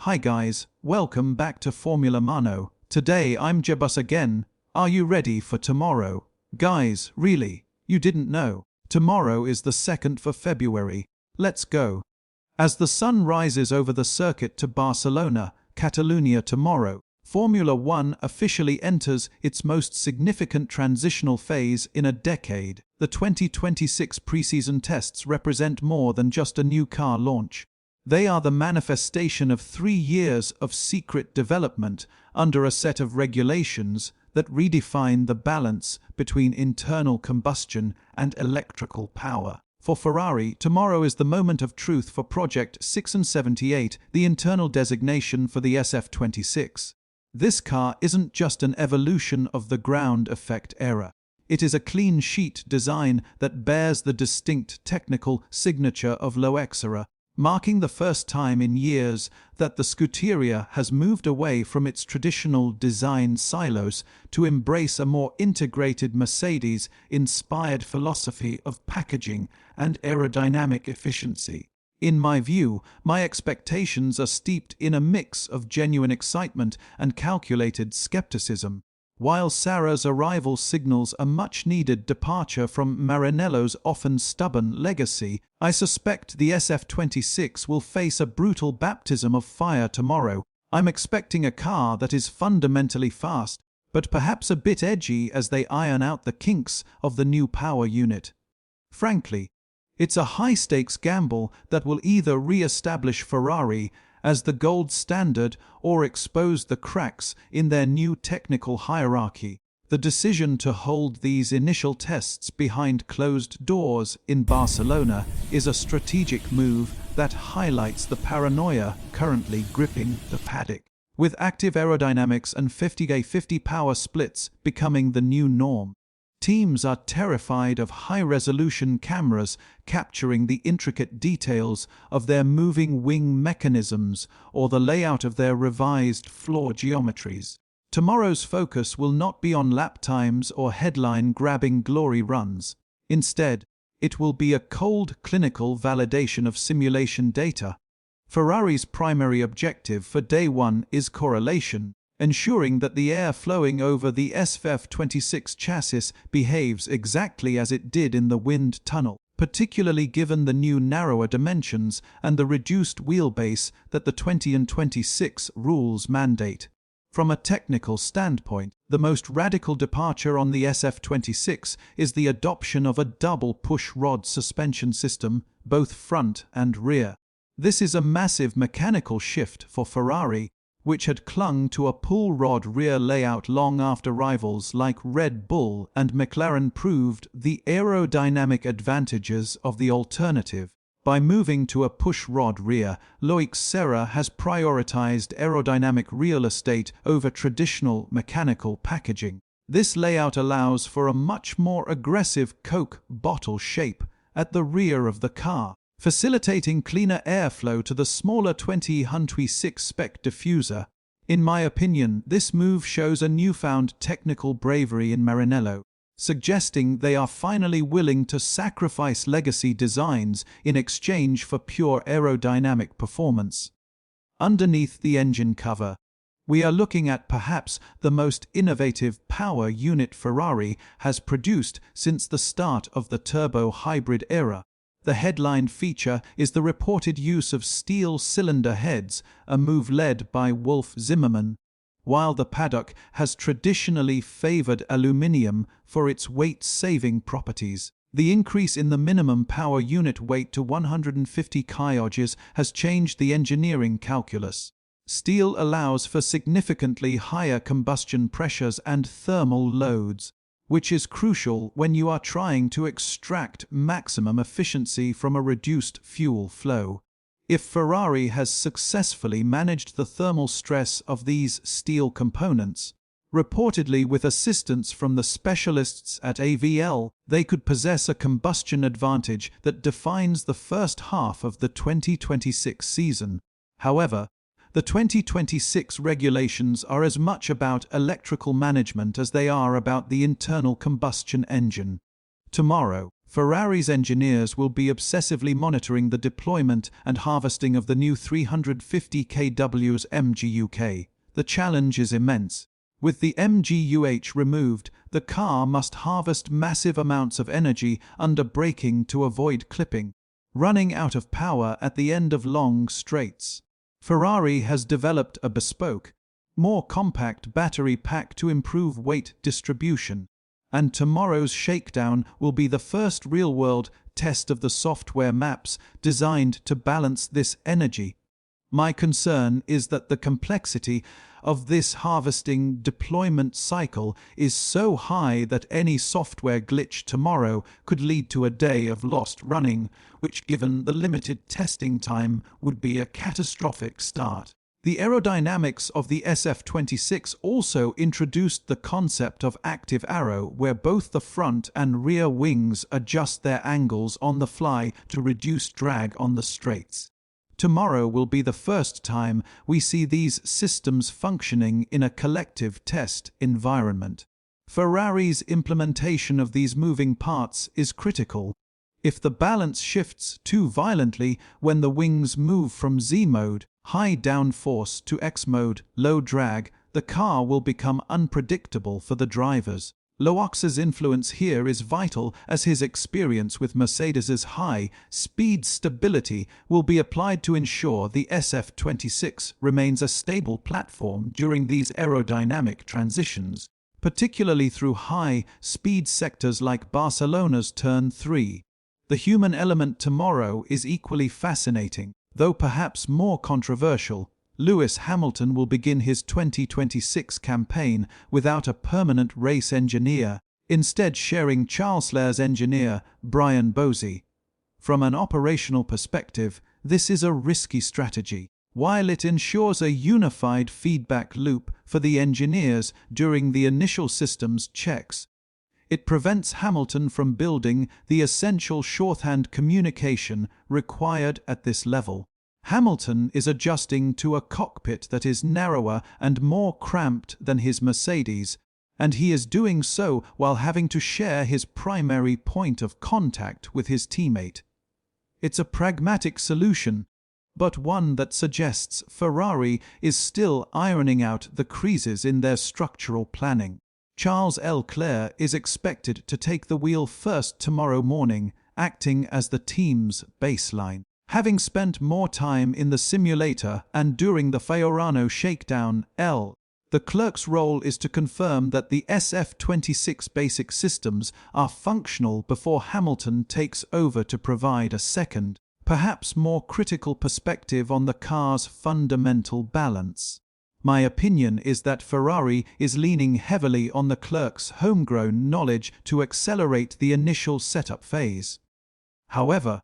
Hi guys, welcome back to Formula Mano. Today I'm Jebus again. Are you ready for tomorrow? Guys, really? You didn't know? Tomorrow is the 2nd of February. Let's go. As the sun rises over the Circuit de Barcelona-Catalunya tomorrow, Formula One officially enters its most significant transitional phase in a decade. The 2026 preseason tests represent more than just a new car launch. They are the manifestation of 3 years of secret development under a set of regulations that redefine the balance between internal combustion and electrical power. For Ferrari, tomorrow is the moment of truth for Project 678, the internal designation for the SF26. This car isn't just an evolution of the ground effect era. It is a clean sheet design that bears the distinct technical signature of Loexera, marking the first time in years that the Scuderia has moved away from its traditional design silos to embrace a more integrated Mercedes-inspired philosophy of packaging and aerodynamic efficiency. In my view, my expectations are steeped in a mix of genuine excitement and calculated skepticism. While Sarah's arrival signals a much-needed departure from Maranello's often stubborn legacy, I suspect the SF26 will face a brutal baptism of fire tomorrow. I'm expecting a car that is fundamentally fast, but perhaps a bit edgy as they iron out the kinks of the new power unit. Frankly, it's a high-stakes gamble that will either re-establish Ferrari as the gold standard or expose the cracks in their new technical hierarchy. The decision to hold these initial tests behind closed doors in Barcelona is a strategic move that highlights the paranoia currently gripping the paddock. With active aerodynamics and 50-50 power splits becoming the new norm, teams are terrified of high-resolution cameras capturing the intricate details of their moving wing mechanisms or the layout of their revised floor geometries. Tomorrow's focus will not be on lap times or headline-grabbing glory runs. Instead, it will be a cold, clinical validation of simulation data. Ferrari's primary objective for day one is correlation, ensuring that the air flowing over the SF26 chassis behaves exactly as it did in the wind tunnel, particularly given the new narrower dimensions and the reduced wheelbase that the 20 and 26 rules mandate. From a technical standpoint, the most radical departure on the SF26 is the adoption of a double push-rod suspension system, both front and rear. This is a massive mechanical shift for Ferrari, which had clung to a pull-rod rear layout long after rivals like Red Bull and McLaren proved the aerodynamic advantages of the alternative. By moving to a push-rod rear, Loexera has prioritized aerodynamic real estate over traditional mechanical packaging. This layout allows for a much more aggressive Coke bottle shape at the rear of the car, facilitating cleaner airflow to the smaller 2026 spec diffuser. In my opinion, this move shows a newfound technical bravery in Maranello, suggesting they are finally willing to sacrifice legacy designs in exchange for pure aerodynamic performance. Underneath the engine cover, we are looking at perhaps the most innovative power unit Ferrari has produced since the start of the turbo hybrid era. The headline feature is the reported use of steel cylinder heads, a move led by Wolf Zimmermann. While the paddock has traditionally favored aluminium for its weight-saving properties, the increase in the minimum power unit weight to 150 kilograms has changed the engineering calculus. Steel allows for significantly higher combustion pressures and thermal loads, which is crucial when you are trying to extract maximum efficiency from a reduced fuel flow. If Ferrari has successfully managed the thermal stress of these steel components, reportedly with assistance from the specialists at AVL, they could possess a combustion advantage that defines the first half of the 2026 season. However, the 2026 regulations are as much about electrical management as they are about the internal combustion engine. Tomorrow, Ferrari's engineers will be obsessively monitoring the deployment and harvesting of the new 350 kW's MGU-H. The challenge is immense. With the MGU-H removed, the car must harvest massive amounts of energy under braking to avoid clipping, running out of power at the end of long straights. Ferrari has developed a bespoke, more compact battery pack to improve weight distribution, and tomorrow's shakedown will be the first real-world test of the software maps designed to balance this energy. My concern is that the complexity of this harvesting deployment cycle is so high that any software glitch tomorrow could lead to a day of lost running, which, given the limited testing time, would be a catastrophic start. The aerodynamics of the SF26 also introduced the concept of active aero, where both the front and rear wings adjust their angles on the fly to reduce drag on the straights. Tomorrow will be the first time we see these systems functioning in a collective test environment. Ferrari's implementation of these moving parts is critical. If the balance shifts too violently when the wings move from Z mode, high downforce, to X mode, low drag, the car will become unpredictable for the drivers. Loax's influence here is vital, as his experience with Mercedes's high-speed stability will be applied to ensure the SF26 remains a stable platform during these aerodynamic transitions, particularly through high-speed sectors like Barcelona's Turn 3. The human element tomorrow is equally fascinating, though perhaps more controversial. Lewis Hamilton will begin his 2026 campaign without a permanent race engineer, instead sharing Charles Leclerc's engineer, Brian Bosey. From an operational perspective, this is a risky strategy. While it ensures a unified feedback loop for the engineers during the initial systems checks, it prevents Hamilton from building the essential shorthand communication required at this level. Hamilton is adjusting to a cockpit that is narrower and more cramped than his Mercedes, and he is doing so while having to share his primary point of contact with his teammate. It's a pragmatic solution, but one that suggests Ferrari is still ironing out the creases in their structural planning. Charles Leclerc is expected to take the wheel first tomorrow morning, acting as the team's baseline. Having spent more time in the simulator and during the Fiorano shakedown, the clerk's role is to confirm that the SF26 basic systems are functional before Hamilton takes over to provide a second, perhaps more critical perspective on the car's fundamental balance. My opinion is that Ferrari is leaning heavily on the clerk's homegrown knowledge to accelerate the initial setup phase. However,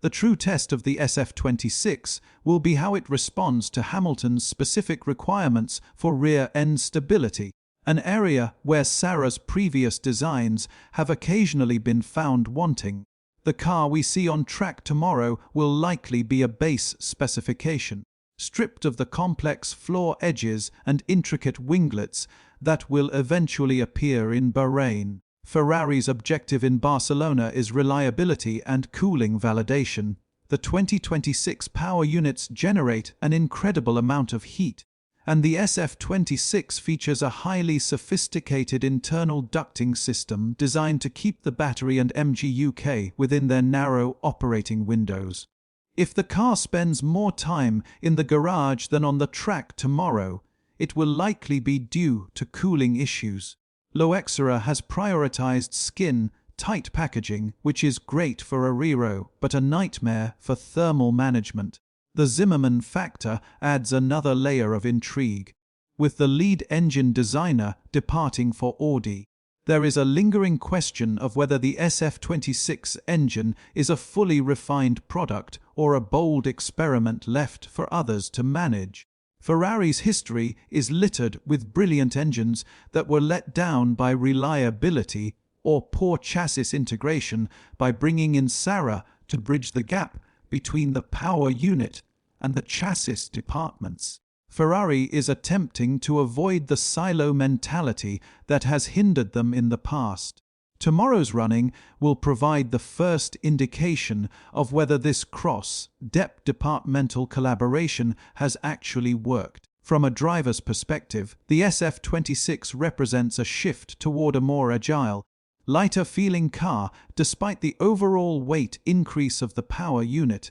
the true test of the SF26 will be how it responds to Hamilton's specific requirements for rear-end stability, an area where Sarah's previous designs have occasionally been found wanting. The car we see on track tomorrow will likely be a base specification, stripped of the complex floor edges and intricate winglets that will eventually appear in Bahrain. Ferrari's objective in Barcelona is reliability and cooling validation. The 2026 power units generate an incredible amount of heat, and the SF26 features a highly sophisticated internal ducting system designed to keep the battery and MGU-H within their narrow operating windows. If the car spends more time in the garage than on the track tomorrow, it will likely be due to cooling issues. Loax has prioritized skin-tight packaging, which is great for aero, but a nightmare for thermal management. The Zimmermann factor adds another layer of intrigue. With the lead engine designer departing for Audi, there is a lingering question of whether the SF26 engine is a fully refined product or a bold experiment left for others to manage. Ferrari's history is littered with brilliant engines that were let down by reliability or poor chassis integration. By bringing in Sarah to bridge the gap between the power unit and the chassis departments, Ferrari is attempting to avoid the silo mentality that has hindered them in the past. Tomorrow's running will provide the first indication of whether this cross-depth departmental collaboration has actually worked. From a driver's perspective, the SF26 represents a shift toward a more agile, lighter-feeling car despite the overall weight increase of the power unit.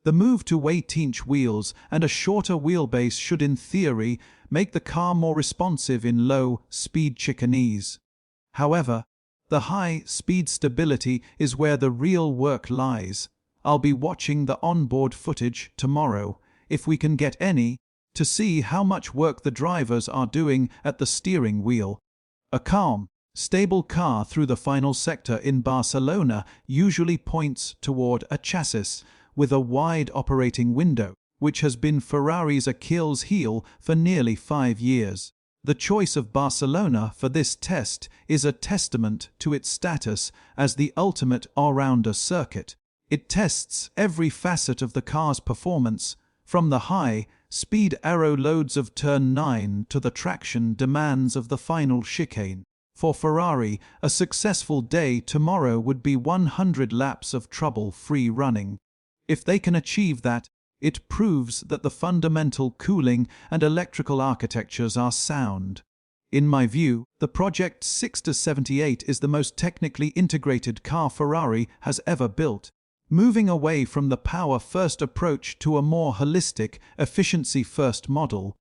The move to 18-inch wheels and a shorter wheelbase should in theory make the car more responsive in low-speed chicanes. However, the high-speed stability is where the real work lies. I'll be watching the onboard footage tomorrow, if we can get any, to see how much work the drivers are doing at the steering wheel. A calm, stable car through the final sector in Barcelona usually points toward a chassis with a wide operating window, which has been Ferrari's Achilles heel for nearly 5 years. The choice of Barcelona for this test is a testament to its status as the ultimate all-rounder circuit. It tests every facet of the car's performance, from the high-speed aero loads of Turn 9 to the traction demands of the final chicane. For Ferrari, a successful day tomorrow would be 100 laps of trouble-free running. If they can achieve that, it proves that the fundamental cooling and electrical architectures are sound. In my view, the Project 6-78 is the most technically integrated car Ferrari has ever built, moving away from the power-first approach to a more holistic, efficiency-first model.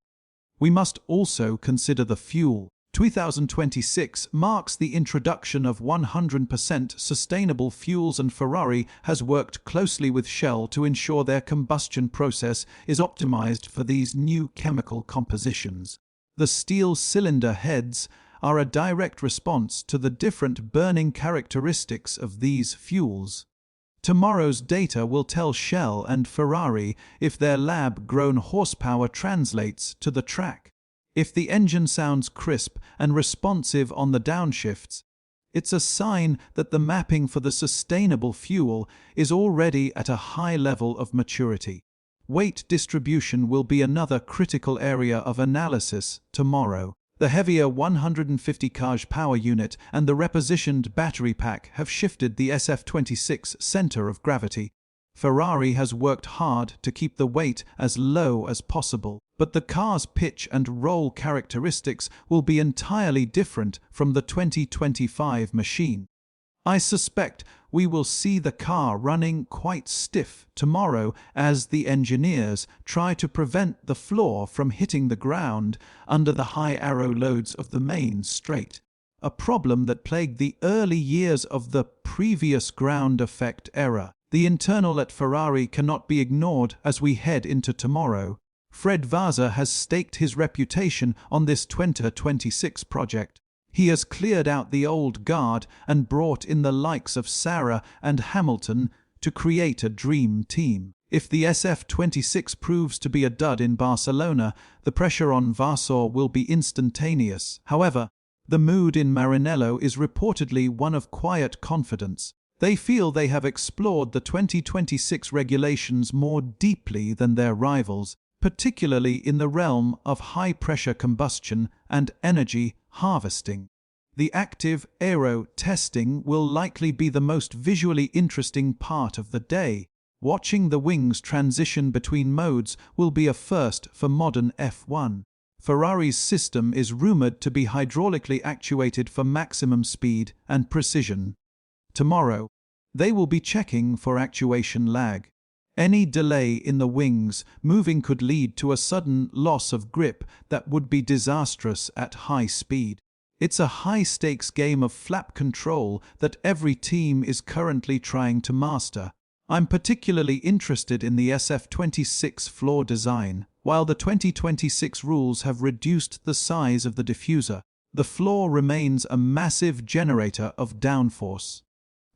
We must also consider the fuel. 2026 marks the introduction of 100% sustainable fuels, and Ferrari has worked closely with Shell to ensure their combustion process is optimized for these new chemical compositions. The steel cylinder heads are a direct response to the different burning characteristics of these fuels. Tomorrow's data will tell Shell and Ferrari if their lab-grown horsepower translates to the track. If the engine sounds crisp and responsive on the downshifts, it's a sign that the mapping for the sustainable fuel is already at a high level of maturity. Weight distribution will be another critical area of analysis tomorrow. The heavier 150 kg power unit and the repositioned battery pack have shifted the SF26 center of gravity. Ferrari has worked hard to keep the weight as low as possible, but the car's pitch and roll characteristics will be entirely different from the 2025 machine. I suspect we will see the car running quite stiff tomorrow as the engineers try to prevent the floor from hitting the ground under the high aero loads of the main straight, a problem that plagued the early years of the previous ground effect era. The internal at Ferrari cannot be ignored as we head into tomorrow. Fred Vasseur has staked his reputation on this 2026 project. He has cleared out the old guard and brought in the likes of Sarah and Hamilton to create a dream team. If the SF26 proves to be a dud in Barcelona, the pressure on Vasseur will be instantaneous. However, the mood in Maranello is reportedly one of quiet confidence. They feel they have explored the 2026 regulations more deeply than their rivals, particularly in the realm of high-pressure combustion and energy harvesting. The active aero testing will likely be the most visually interesting part of the day. Watching the wings transition between modes will be a first for modern F1. Ferrari's system is rumored to be hydraulically actuated for maximum speed and precision. Tomorrow, they will be checking for actuation lag. Any delay in the wings moving could lead to a sudden loss of grip that would be disastrous at high speed. It's a high-stakes game of flap control that every team is currently trying to master. I'm particularly interested in the SF26 floor design. While the 2026 rules have reduced the size of the diffuser, the floor remains a massive generator of downforce.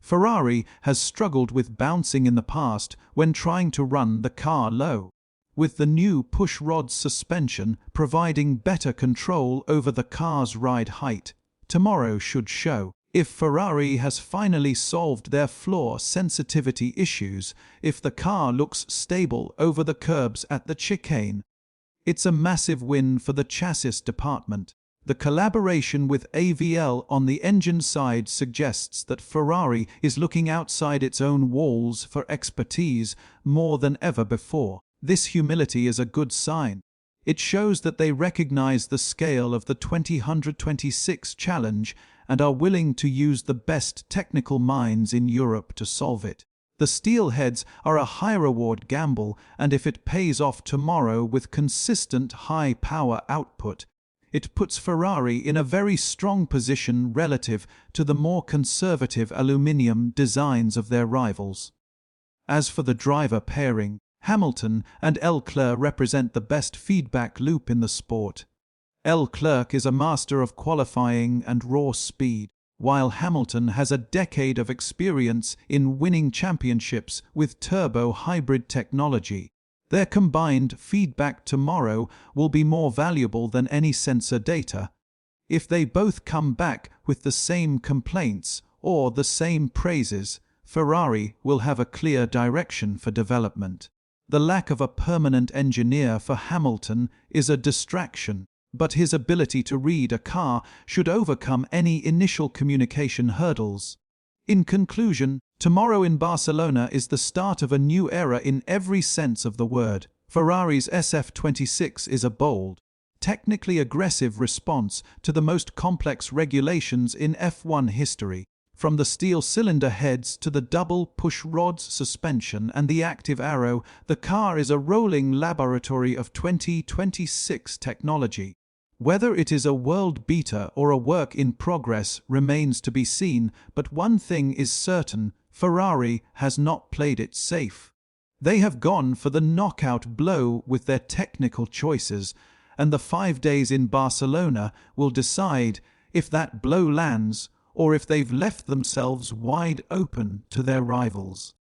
Ferrari has struggled with bouncing in the past when trying to run the car low. With the new push-rod suspension providing better control over the car's ride height, tomorrow should show if Ferrari has finally solved their floor sensitivity issues, if the car looks stable over the curbs at the chicane. It's a massive win for the chassis department. The collaboration with AVL on the engine side suggests that Ferrari is looking outside its own walls for expertise more than ever before. This humility is a good sign. It shows that they recognize the scale of the 2026 challenge and are willing to use the best technical minds in Europe to solve it. The steelheads are a high-reward gamble, and if it pays off tomorrow with consistent high-power output, it puts Ferrari in a very strong position relative to the more conservative aluminium designs of their rivals. As for the driver pairing, Hamilton and Leclerc represent the best feedback loop in the sport. Leclerc is a master of qualifying and raw speed, while Hamilton has a decade of experience in winning championships with turbo hybrid technology. Their combined feedback tomorrow will be more valuable than any sensor data. If they both come back with the same complaints or the same praises, Ferrari will have a clear direction for development. The lack of a permanent engineer for Hamilton is a distraction, but his ability to read a car should overcome any initial communication hurdles. In conclusion, tomorrow in Barcelona is the start of a new era in every sense of the word. Ferrari's SF26 is a bold, technically aggressive response to the most complex regulations in F1 history. From the steel cylinder heads to the double push rods suspension and the active arrow, the car is a rolling laboratory of 2026 technology. Whether it is a world beater or a work in progress remains to be seen, but one thing is certain: Ferrari has not played it safe. They have gone for the knockout blow with their technical choices, and the 5 days in Barcelona will decide if that blow lands or if they've left themselves wide open to their rivals.